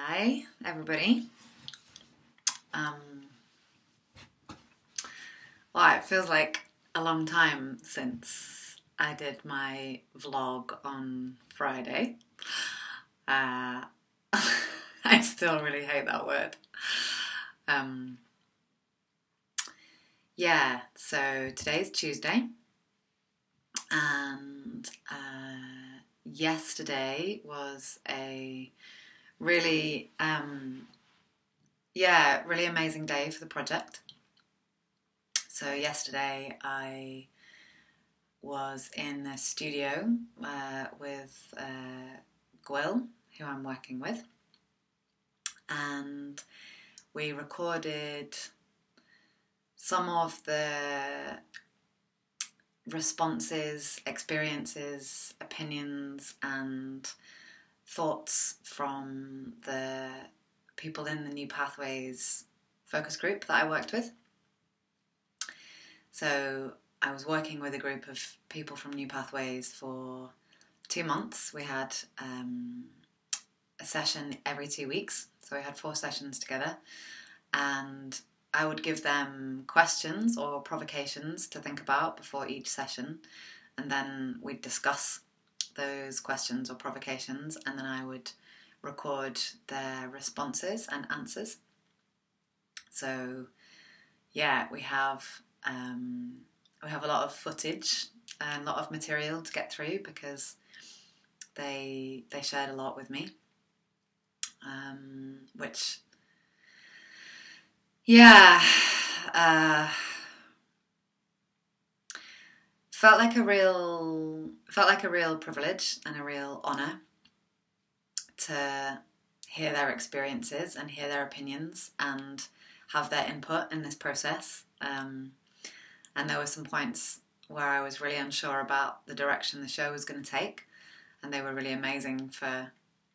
Hi, everybody. It feels like a long time since I did my vlog on Friday. I still really hate that word. So today's Tuesday, and yesterday was a really really amazing day for the project. So yesterday I was in the studio with Gwyl, who I'm working with, and we recorded some of the responses, experiences, opinions and thoughts from the people in the New Pathways focus group that I worked with. So I was working with a group of people from New Pathways for 2 months. We had a session every 2 weeks. So we had 4 sessions together, and I would give them questions or provocations to think about before each session, and then we'd discuss those questions or provocations, and then I would record their responses and answers. So we have a lot of footage and a lot of material to get through because they shared a lot with me, which felt like a real privilege and a real honour to hear their experiences and hear their opinions and have their input in this process. And there were some points where I was really unsure about the direction the show was going to take, and they were really amazing for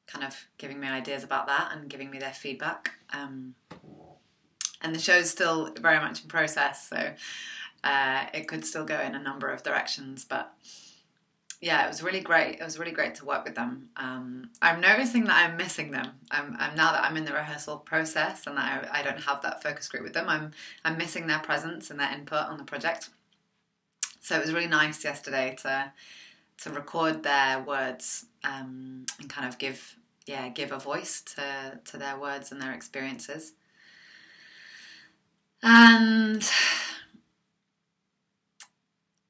kind of giving me ideas about that and giving me their feedback. And the show's still very much in process, so it could still go in a number of directions, but it was really great. It was really great to work with them. I'm noticing that I'm missing them. I'm now that I'm in the rehearsal process and that I don't have that focus group with them, I'm missing their presence and their input on the project. So it was really nice yesterday to record their words and kind of give a voice to their words and their experiences. And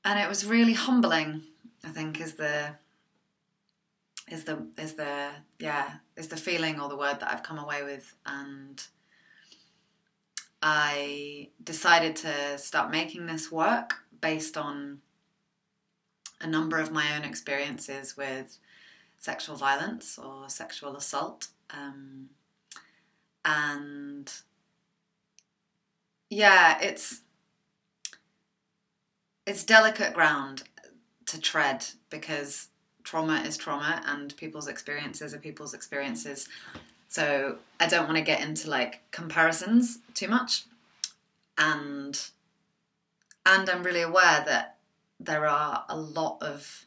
it was really humbling, I think, is the feeling or the word that I've come away with. And I decided to start making this work based on a number of my own experiences with sexual violence or sexual assault. It's delicate ground to tread because trauma is trauma and people's experiences are people's experiences. So I don't want to get into like comparisons too much. And I'm really aware that there are a lot of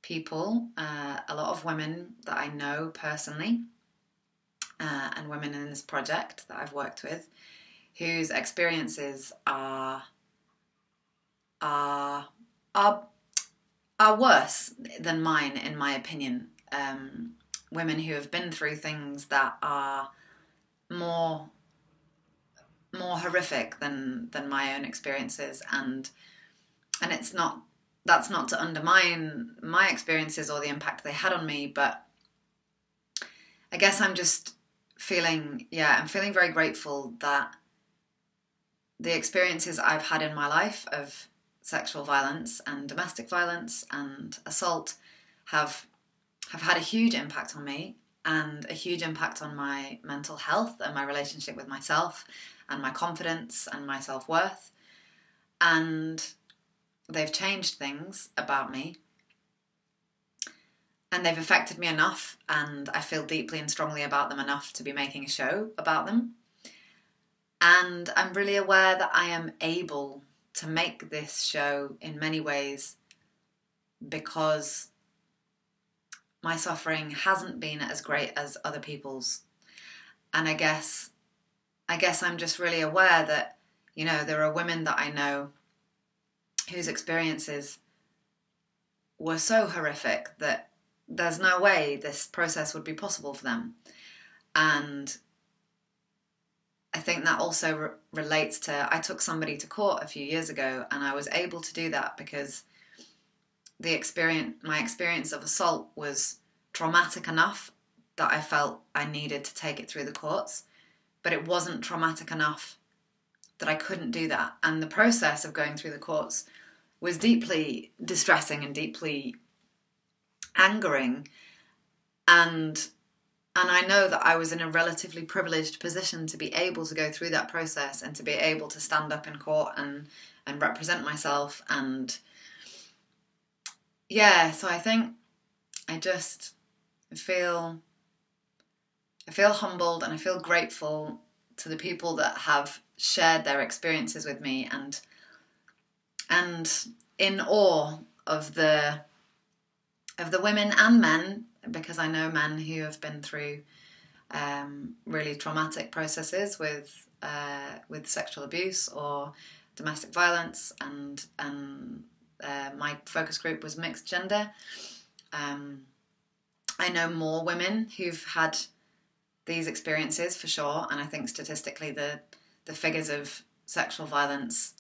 people, a lot of women that I know personally, and women in this project that I've worked with, whose experiences are worse than mine, in my opinion. Women who have been through things that are more horrific than my own experiences, and that's not to undermine my experiences or the impact they had on me, but I guess I'm just feeling very grateful that the experiences I've had in my life of sexual violence and domestic violence and assault have had a huge impact on me and a huge impact on my mental health and my relationship with myself and my confidence and my self-worth. And they've changed things about me. And they've affected me enough, and I feel deeply and strongly about them enough to be making a show about them. And I'm really aware that I am able to make this show in many ways because my suffering hasn't been as great as other people's. I guess I'm just really aware that, you know, there are women that I know whose experiences were so horrific that there's no way this process would be possible for them. And I think that also relates to, I took somebody to court a few years ago, and I was able to do that because my experience of assault was traumatic enough that I felt I needed to take it through the courts, but it wasn't traumatic enough that I couldn't do that. And the process of going through the courts was deeply distressing and deeply angering. And I know that I was in a relatively privileged position to be able to go through that process and to be able to stand up in court and represent myself. And yeah, so I think I just feel humbled, and I feel grateful to the people that have shared their experiences with me, and in awe of the women and men, because I know men who have been through really traumatic processes with sexual abuse or domestic violence, and my focus group was mixed gender. I know more women who've had these experiences for sure, and I think statistically the figures of sexual violence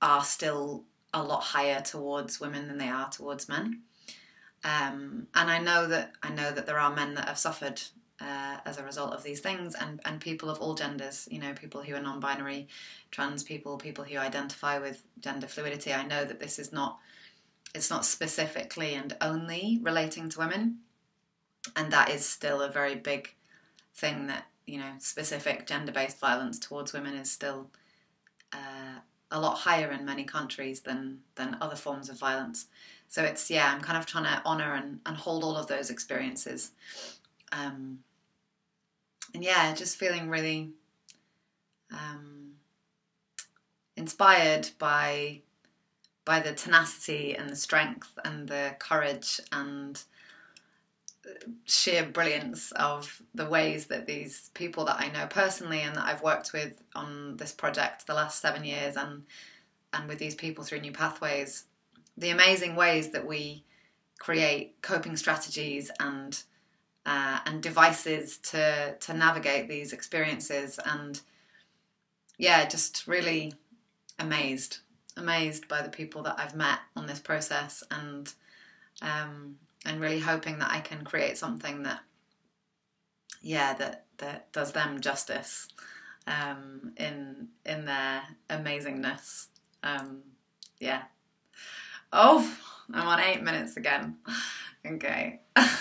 are still a lot higher towards women than they are towards men. And I know that there are men that have suffered as a result of these things, and people of all genders, you know, people who are non-binary, trans people who identify with gender fluidity. I know that this is it's not specifically and only relating to women, and that is still a very big thing, that, you know, specific gender-based violence towards women is still a lot higher in many countries than other forms of violence. So it's, yeah, I'm kind of trying to honour and hold all of those experiences. And yeah, just feeling really inspired by the tenacity and the strength and the courage and sheer brilliance of the ways that these people that I know personally and that I've worked with on this project the last 7 years, and with these people through New Pathways, the amazing ways that we create coping strategies and devices to navigate these experiences. And yeah, just really amazed by the people that I've met on this process, and really hoping that I can create something that does them justice in their amazingness. Yeah. Oh, I'm on 8 minutes again. Okay. I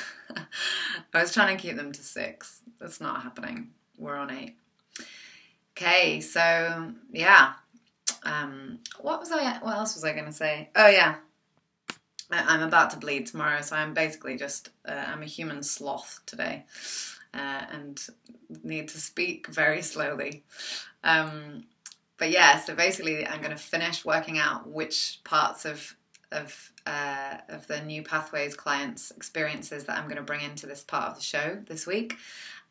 was trying to keep them to 6. That's not happening. We're on 8. Okay, so yeah. What else was I going to say? Oh yeah. I'm about to bleed tomorrow, so I'm basically just, I'm a human sloth today, and need to speak very slowly. But yeah, so basically I'm going to finish working out which parts of the New Pathways clients' experiences that I'm going to bring into this part of the show this week,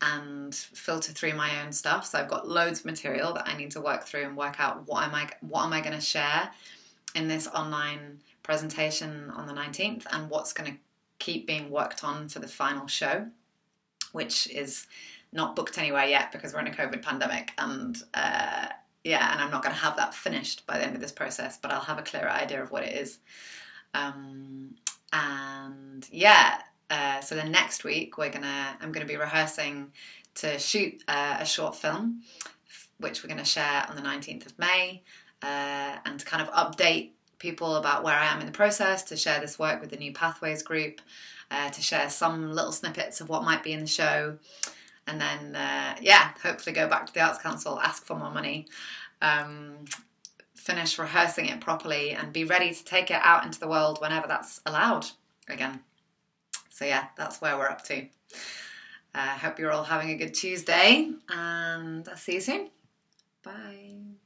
and filter through my own stuff. So I've got loads of material that I need to work through and work out what am I going to share in this online presentation on the 19th, and what's going to keep being worked on for the final show, which is not booked anywhere yet because we're in a COVID pandemic, and and I'm not going to have that finished by the end of this process, but I'll have a clearer idea of what it is. So then next week I'm going to be rehearsing to shoot a short film, which we're going to share on the 19th of May, and to kind of update people about where I am in the process, to share this work with the New Pathways group, to share some little snippets of what might be in the show, and then hopefully go back to the Arts Council, ask for more money, finish rehearsing it properly, and be ready to take it out into the world whenever that's allowed again. So yeah, that's where we're up to. Hope you're all having a good Tuesday, and I'll see you soon. Bye.